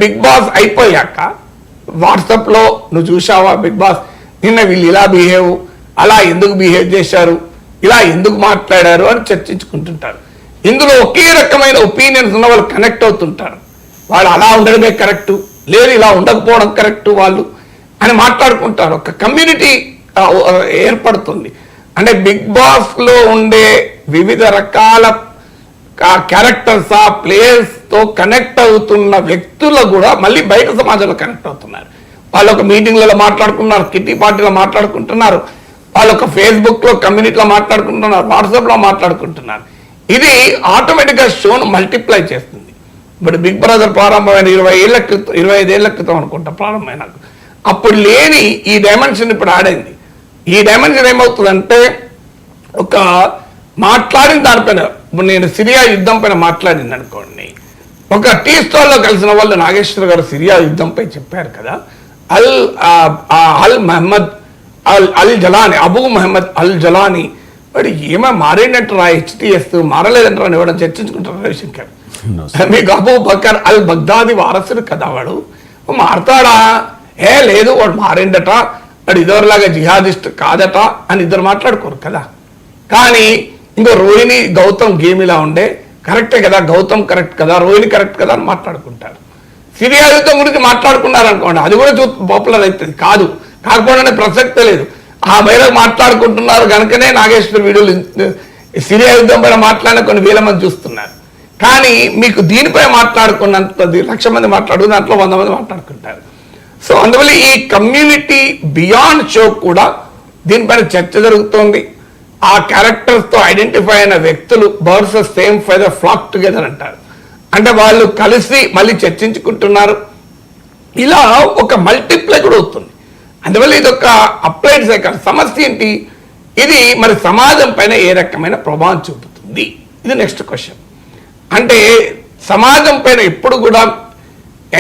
Big boss అయిపోయాక వాట్సాప్లో నువ్వు చూసావా బిగ్ బాస్ నిన్న వీళ్ళు ఇలా బిహేవ్, అలా ఎందుకు బిహేవ్ చేశారు, ఇలా ఎందుకు మాట్లాడారు అని చర్చించుకుంటుంటారు. ఇందులో ఒకే రకమైన ఒపీనియన్స్ ఉన్న వాళ్ళు కనెక్ట్ అవుతుంటారు. వాళ్ళు అలా ఉండడమే కరెక్టు, లేదు ఇలా ఉండకపోవడం కరెక్టు వాళ్ళు అని మాట్లాడుకుంటారు. ఒక కమ్యూనిటీ ఏర్పడుతుంది. అంటే బిగ్ బాస్లో ఉండే వివిధ రకాల క్యారెక్టర్స్ ఆ ప్లేయర్స్తో కనెక్ట్ అవుతున్న వ్యక్తులు కూడా మళ్ళీ బయట సమాజంలో కనెక్ట్ అవుతున్నారు. వాళ్ళు ఒక మీటింగ్లలో మాట్లాడుకున్నారు, కిట్టి పార్టీలో మాట్లాడుకుంటున్నారు, వాళ్ళు ఒక ఫేస్బుక్లో కమ్యూనిటీలో మాట్లాడుకుంటున్నారు, వాట్సాప్లో మాట్లాడుకుంటున్నారు. ఇది ఆటోమేటిక్గా షోను మల్టిప్లై చేస్తుంది. ఇప్పుడు బిగ్ బ్రదర్ ప్రారంభమైన 25 ఏళ్ల క్రితం అనుకుంటా ప్రారంభమైన, అప్పుడు లేని ఈ డైమెన్షన్ ఇప్పుడు ఆడైంది. ఈ డైమెన్షన్ ఏమవుతుందంటే ఒక మాట్లాడిన దానిపైన, ఇప్పుడు నేను సిరియా యుద్ధం పైన మాట్లాడింది అనుకోండి, ఒక టీ స్టాల్లో కలిసిన వాళ్ళు నాగేశ్వర గారు సిరియా యుద్ధంపై చెప్పారు కదా, అల్ జలానీ అబూ మహమ్మద్ అల్ జలానీ వాడు ఏమో మారేంటరా, HTS మారలేదంటారా అని ఇవ్వడం చర్చించుకుంటారు రవిశంకర్. మీకు అబూ బకర్ అల్ బగ్దాది వారసుడు కదా, వాడు మారతాడా, లేదు వాడు మారేండట, వాడు ఇదివరలాగా జిహాదిస్ట్ కాదట అని ఇద్దరు మాట్లాడుకోరు కదా. కానీ ఇంకో రోహిణి గౌతమ్ గేమ్ ఇలా ఉండే, కరెక్టే కదా, గౌతమ్ కరెక్ట్ కదా, రోహిణి కరెక్ట్ కదా అని మాట్లాడుకుంటారు. సిరియా యుద్ధం గురించి మాట్లాడుకున్నారు అనుకోండి, అది కూడా పాపులర్ అవుతుంది. కాకపోవడానికి ప్రసక్తే లేదు. ఆ మేరకు మాట్లాడుకుంటున్నారు కనుకనే నాగేశ్వర వీడియోలు సిరియా యుద్ధం పైన మాట్లాడిన కొన్ని వేల మంది చూస్తున్నారు. కానీ మీకు దీనిపై మాట్లాడుకున్నంత 1,00,000 మంది మాట్లాడుకుని దాంట్లో 100 మంది మాట్లాడుకుంటారు. సో అందువల్ల ఈ కమ్యూనిటీ బియాండ్ షో కూడా దీనిపైన చర్చ జరుగుతోంది. ఆ క్యారెక్టర్స్తో ఐడెంటిఫై అయిన వ్యక్తులు birds same feather flock together అంటారు. అంటే వాళ్ళు కలిసి మళ్ళీ చర్చించుకుంటున్నారు. ఇలా ఒక మల్టిప్లై కూడా అవుతుంది. అందువల్ల ఇది ఒక అప్లైడ్ సైకాలజీ. సమస్య ఏంటి, ఇది మరి సమాజం పైన ఏ రకమైన ప్రభావం చూపుతుంది, ఇది నెక్స్ట్ క్వశ్చన్. అంటే సమాజం పైన ఎప్పుడు కూడా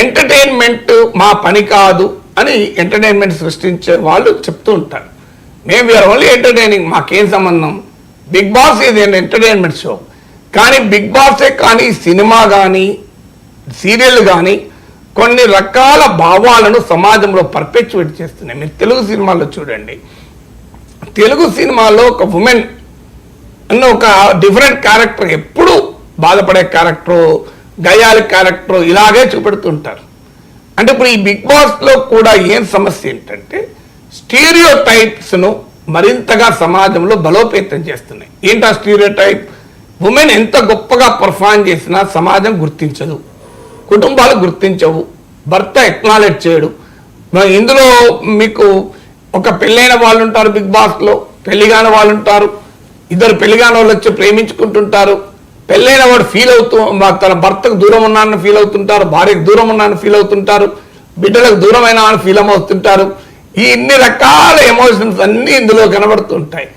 ఎంటర్టైన్మెంట్ మా పని కాదు అని ఎంటర్టైన్మెంట్ సృష్టించే వాళ్ళు చెప్తూ ఉంటారు. మేము వీఆర్ ఓన్లీ ఎంటర్టైనింగ్, మాకేం సంబంధం, బిగ్ బాస్ ఇది ఎంటర్టైన్మెంట్ షో. కానీ బిగ్ బాసే కానీ సినిమా కానీ సీరియల్ కానీ కొన్ని రకాల భావాలను సమాజంలో పర్పెచ్యువేట్ చేస్తున్నాయి. మీరు తెలుగు సినిమాల్లో చూడండి, తెలుగు సినిమాలో ఒక ఉమెన్ అన్న ఒక డిఫరెంట్ క్యారెక్టర్, ఎప్పుడు బాధపడే క్యారెక్టరు, గయాలి క్యారెక్టరు ఇలాగే చూపెడుతుంటారు. అంటే ఇప్పుడు ఈ బిగ్ బాస్లో కూడా ఏం సమస్య ఏంటంటే స్టీరియో టైప్స్ను మరింతగా సమాజంలో బలోపేతం చేస్తున్నాయి. ఏంటి ఆ స్టీరియో టైప్? ఉమెన్ ఎంత గొప్పగా పర్ఫార్మ్ చేసినా సమాజం గుర్తించదు, కుటుంబాలు గుర్తించవు, భర్త ఎక్నాలెడ్జ్ చేయడు. ఇందులో మీకు ఒక పెళ్ళైన వాళ్ళు ఉంటారు బిగ్ బాస్లో, పెళ్లిగాని వాళ్ళు ఉంటారు, ఇద్దరు పెళ్లిగాని వాళ్ళు వచ్చి ప్రేమించుకుంటుంటారు. పెళ్ళైన వాడు ఫీల్ అవుతూ తన భర్తకు దూరం ఉన్నానని ఫీల్ అవుతుంటారు, భార్యకు దూరం ఉన్నానని ఫీల్ అవుతుంటారు, బిడ్డలకు దూరమైన అని ఫీల్ అవుతుంటారు. ఈ ఇన్ని రకాల ఎమోషన్స్ అన్నీ ఇందులో కనబడుతుంటాయి.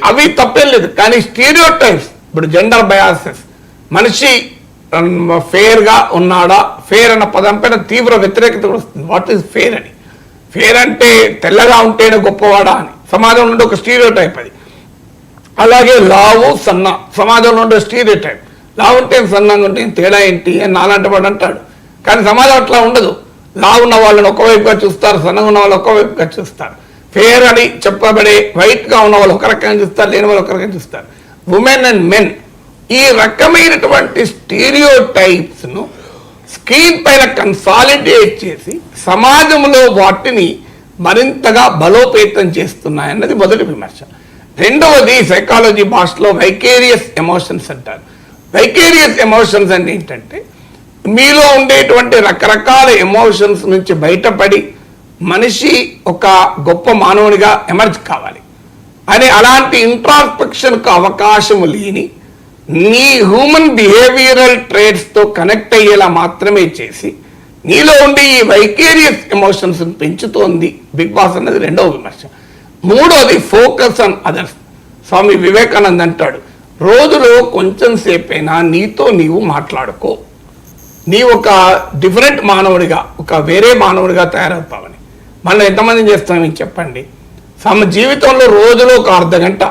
అవి తప్పేం లేదు. కానీ స్టీరియో టైప్స్, ఇప్పుడు జెండర్ బయాసెస్, మనిషి ఫేర్గా ఉన్నాడా, ఫేర్ అన్న పదం పైన తీవ్ర వ్యతిరేకత కూడా వస్తుంది. వాట్ ఈజ్ ఫేర్ అని, ఫేర్ అంటే తెల్లగా ఉంటేనే గొప్పవాడా అని సమాజంలో ఉండే ఒక స్టీరియో టైప్ అది. అలాగే లావు సన్న సమాజంలో ఉండే స్టీరియో టైప్, లావు ఉంటే సన్నంగా ఉంటే తేడా ఏంటి అని నాలంటి వాడు అంటాడు. కానీ సమాజం అట్లా ఉండదు. లావు ఉన్న వాళ్ళని ఒకవైపుగా చూస్తారు, సన్నగా ఉన్న వాళ్ళు ఒకవైపుగా చూస్తారు. ఫేర్ అని చెప్పబడే వైట్గా ఉన్న వాళ్ళు ఒక రకంగా చూస్తారు, లేని వాళ్ళు ఒక రకంగా చూస్తారు. ఉమెన్ అండ్ మెన్ ఈ రకమైనటువంటి స్టీరియో టైప్స్ను స్క్రీన్ పైన కన్సాలిడేట్ చేసి సమాజంలో వాటిని మరింతగా బలోపేతం చేస్తున్నాయన్నది మొదటి విమర్శ. రెండవది సైకాలజీ భాషలో వైకేరియస్ ఎమోషన్స్ అంటారు. వైకేరియస్ ఎమోషన్స్ అంటే ఏంటంటే మీలో ఉండేటువంటి రకరకాల ఎమోషన్స్ నుంచి బయటపడి మనిషి ఒక గొప్ప మానవునిగా ఎమర్జ్ కావాలి అని, అలాంటి ఇంట్రాస్పెక్షన్కు అవకాశం లేని నీ హ్యూమన్ బిహేవియరల్ ట్రేట్స్తో కనెక్ట్ అయ్యేలా మాత్రమే చేసి నీలో ఉండే ఈ వైకేరియస్ ఎమోషన్స్ పెంచుతోంది బిగ్ బాస్ అన్నది రెండవ విమర్శ. మూడోది ఫోకస్ ఆన్ అదర్స్. స్వామి వివేకానంద్ అంటాడు, రోజులో కొంచెం సేపైనా నీతో నీవు మాట్లాడుకో, నీ ఒక డిఫరెంట్ మానవుడిగా, ఒక వేరే మానవుడిగా తయారవుతావని. మనం ఎంతమంది చేస్తామని చెప్పండి. జీవితంలో రోజులో ఒక అర్ధగంట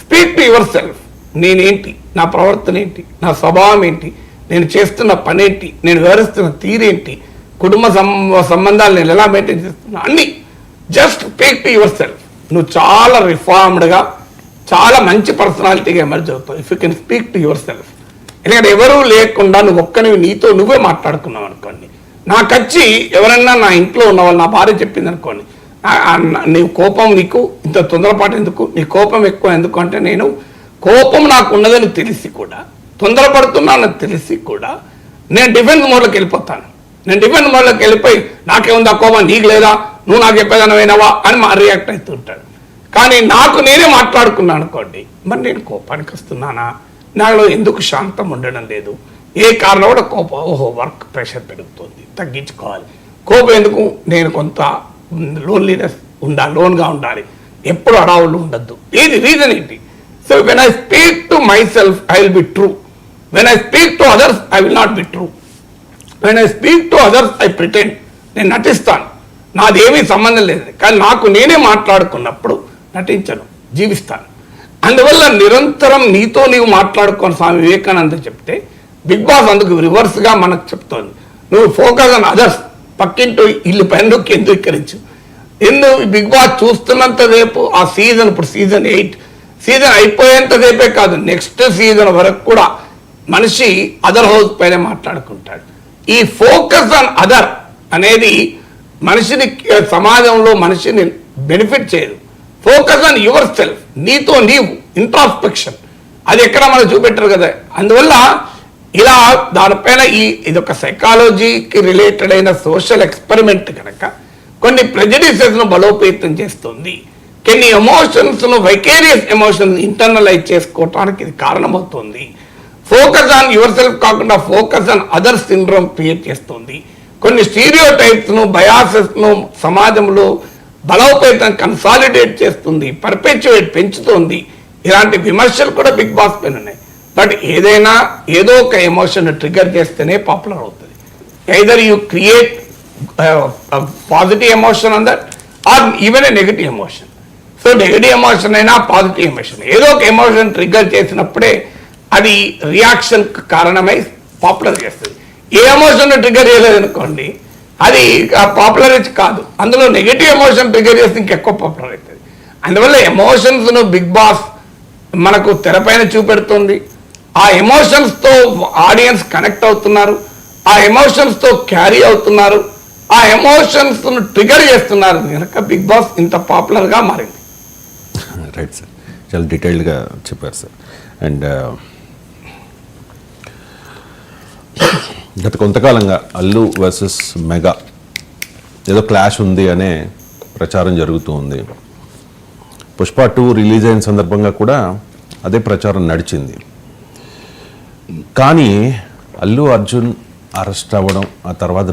స్పీక్ టు యువర్ సెల్ఫ్. నేనేంటి, నా ప్రవర్తన ఏంటి, నా స్వభావం ఏంటి, నేను చేస్తున్న పనేంటి, నేను వివరిస్తున్న తీరేంటి, కుటుంబ సంబంధాలు నేను ఎలా మెయింటైన్ చేస్తున్నా అన్ని. Just speak to your self. నువ్వు చాలా రిఫార్మ్డ్గా, చాలా మంచి పర్సనాలిటీగా ఎమర్జ్ అవుతావు if you can speak to your self. ఎందుకంటే ఎవరూ లేకుండా నువ్వు ఒక్కనివి నీతో నువ్వే మాట్లాడుకున్నావు అనుకోండి. నాకు వచ్చి ఎవరన్నా నా ఇంట్లో ఉన్న వాళ్ళు, నా భార్య చెప్పింది అనుకోండి, నీ కోపం నీకు ఇంత తొందరపాటు ఎందుకు, నీ కోపం ఎక్కువ ఎందుకు అంటే, నేను కోపం నాకు ఉన్నదని తెలిసి కూడా, తొందరపడుతున్నానని తెలిసి కూడా నేను డిఫెన్స్ మోడ్లోకి వెళ్ళిపోతాను. నేను డిఫెన్స్ మోడ్లోకి వెళ్ళిపోయి నాకేముంది ఆ కోపం నీకు లేదా, నువ్వు నాకు చెప్పేదానమైనావా అని రియాక్ట్ అవుతుంటాడు. కానీ నాకు నేనే మాట్లాడుకున్నాను అనుకోండి, మరి నేను కోపానికి వస్తున్నానా, నాలో ఎందుకు శాంతం ఉండడం లేదు, ఏ కారణం కూడా కోపం, ఓహో వర్క్ ప్రెషర్ పెరుగుతుంది, తగ్గించుకోవాలి. కోపం ఎందుకు, నేను కొంత లోన్లీనెస్ ఉండాలి, లోన్గా ఉండాలి, ఎప్పుడు అడావులు ఉండద్దు, ఏది రీజన్ ఏంటి. So when I speak to my self I will be true, when I speak to others I will not be true, when I speak to others I pretend, నేను నటిస్తాను, నాదేమీ సంబంధం లేదు. కానీ నాకు నేనే మాట్లాడుకున్నప్పుడు నటించను, జీవిస్తాను. అందువల్ల నిరంతరం నీతో నీవు మాట్లాడుకోని స్వామి వివేకానంద చెప్తే, బిగ్ బాస్ అందుకు రివర్స్గా మనకు చెప్తోంది, నువ్వు ఫోకస్ ఆన్ అదర్స్, పక్కింటూ ఇల్లు పైన కేంద్రీకరించు. ఎందుకు బిగ్ బాస్ చూస్తున్నంత సేపు ఆ సీజన్, ఇప్పుడు సీజన్ 8 సీజన్ అయిపోయేంత సేపే కాదు, నెక్స్ట్ సీజన్ వరకు కూడా మనిషి అదర్ హౌస్ పైన మాట్లాడుకుంటాడు. ఈ ఫోకస్ ఆన్ అదర్ అనేది మనిషిని, సమాజంలో మనిషిని బెనిఫిట్ చేయదు. ఫోకస్ ఆన్ యువర్ సెల్ఫ్, నీతో నీవు ఇంట్రాస్పెక్షన్, అది ఎక్కడ మనం చూపెట్టరు కదా. అందువల్ల ఇలా దానిపైన ఇదొక సైకాలజీకి రిలేటెడ్ అయిన సోషల్ ఎక్స్పెరిమెంట్ కనుక కొన్ని ప్రెజడిసెస్ను బలోపేతం చేస్తుంది, కొన్ని ఎమోషన్స్ను, వైకేరియస్ ఎమోషన్స్ ఇంటర్నలైజ్ చేసుకోవటానికి ఇది కారణమవుతుంది. ఫోకస్ ఆన్ యువర్ సెల్ఫ్ కాకుండా focus on other syndrome create చేస్తుంది. కొన్ని స్టీరియో టైప్స్ను, బయాసెస్ను సమాజంలో బలోపేతం, కన్సాలిడేట్ చేస్తుంది, పర్పెచువేట్ పెంచుతుంది. ఇలాంటి విమర్శలు కూడా బిగ్ బాస్ పైన ఉన్నాయి. బట్ ఏదైనా ఏదో ఒక ఎమోషన్ ట్రిగర్ చేస్తేనే పాపులర్ అవుతుంది. Either you create positive emotion on that or even a negative emotion. So negative emotion అయినా పాజిటివ్ ఎమోషన్, ఏదో ఒక ఎమోషన్ ట్రిగర్ చేసినప్పుడే అది రియాక్షన్ కారణమై పాపులర్ చేస్తుంది. ఏ ఎమోషన్ ట్రిగర్ చేయలేదనుకోండి, అది పాపులర్ కాదు. అందులో నెగిటివ్ ఎమోషన్ ట్రిగర్ చేస్తే ఇంకెక్కువ పాపులర్ అవుతుంది. అందువల్ల ఎమోషన్స్ను బిగ్ బాస్ మనకు తెరపైన చూపెడుతుంది. ఆ ఎమోషన్స్తో ఆడియన్స్ కనెక్ట్ అవుతున్నారు, ఆ ఎమోషన్స్తో క్యారీ అవుతున్నారు, ఆ ఎమోషన్స్ను ట్రిగర్ చేస్తున్నారు కనుక బిగ్ బాస్ ఇంత పాపులర్గా మారింది. రైట్ సార్, చాలా డీటెయిల్డ్గా చెప్పారు సార్. అండ్ గత కొంతకాలంగా అల్లు వర్సెస్ మెగా ఏదో క్లాష్ ఉంది అనే ప్రచారం జరుగుతూ ఉంది. పుష్ప 2 రిలీజ్ అయిన సందర్భంగా కూడా అదే ప్రచారం నడిచింది. కానీ అల్లు అర్జున్ అరెస్ట్ అవ్వడం, ఆ తర్వాత